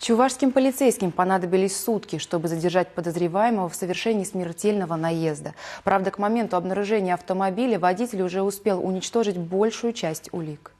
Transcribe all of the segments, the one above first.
Чувашским полицейским понадобились сутки, чтобы задержать подозреваемого в совершении смертельного наезда. Правда, к моменту обнаружения автомобиля водитель уже успел уничтожить большую часть улик.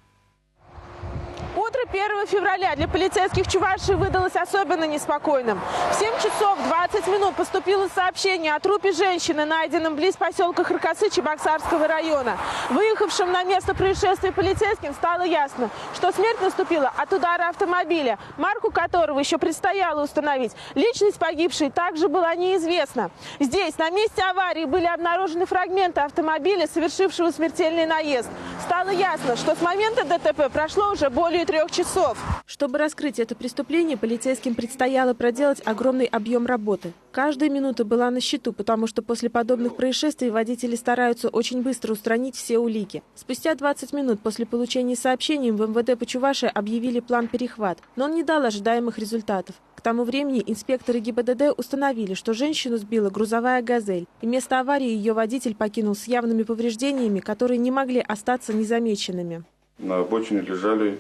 Утро 1 февраля для полицейских Чувашии выдалось особенно неспокойным. В 7 часов 20 минут поступило сообщение о трупе женщины, найденном близ поселка Харкасы Чебоксарского района. Выехавшим на место происшествия полицейским стало ясно, что смерть наступила от удара автомобиля, марку которого еще предстояло установить. Личность погибшей также была неизвестна. Здесь, на месте аварии, были обнаружены фрагменты автомобиля, совершившего смертельный наезд. Стало ясно, что с момента ДТП прошло уже более 3 часов. Чтобы раскрыть это преступление, полицейским предстояло проделать огромный объем работы. Каждая минута была на счету, потому что после подобных происшествий водители стараются очень быстро устранить все улики. Спустя 20 минут после получения сообщений в МВД по Чувашии объявили план «Перехват», но он не дал ожидаемых результатов. К тому времени инспекторы ГИБДД установили, что женщину сбила грузовая «Газель», и место аварии ее водитель покинул с явными повреждениями, которые не могли остаться незамеченными. На обочине лежали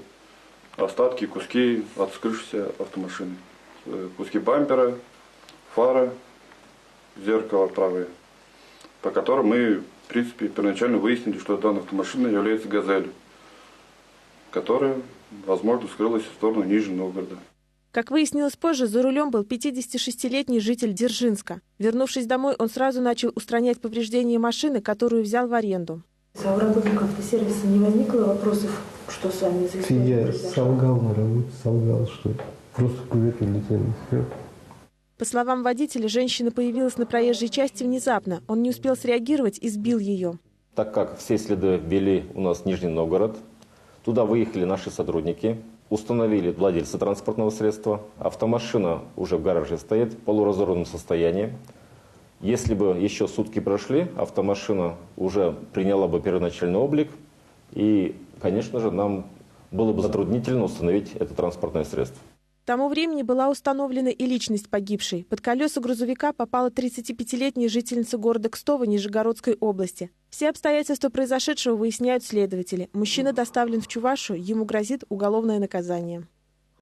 остатки, куски от вскрывшейся автомашины. Куски бампера, фара, зеркало правое, по которым мы, в принципе, первоначально выяснили, что данная автомашина является «Газель», которая, возможно, скрылась в сторону Нижнего Новгорода. Как выяснилось позже, за рулем был 56-летний житель Дзержинска. Вернувшись домой, он сразу начал устранять повреждения машины, которую взял в аренду. А у работников автосервиса не возникло вопросов, что с вами за история? Я солгал на работе, солгал, что просто кувет улетел. По словам водителя, женщина появилась на проезжей части внезапно. Он не успел среагировать и сбил ее. Так как все следы вели у нас в Нижний Новгород, туда выехали наши сотрудники, установили владельца транспортного средства. Автомашина уже в гараже стоит в полуразорванном состоянии. Если бы еще сутки прошли, автомашина уже приняла бы первоначальный облик, и, конечно же, нам было бы затруднительно установить это транспортное средство. К тому времени была установлена и личность погибшей. Под колеса грузовика попала 35-летняя жительница города Кстово Нижегородской области. Все обстоятельства произошедшего выясняют следователи. Мужчина доставлен в Чувашию, ему грозит уголовное наказание.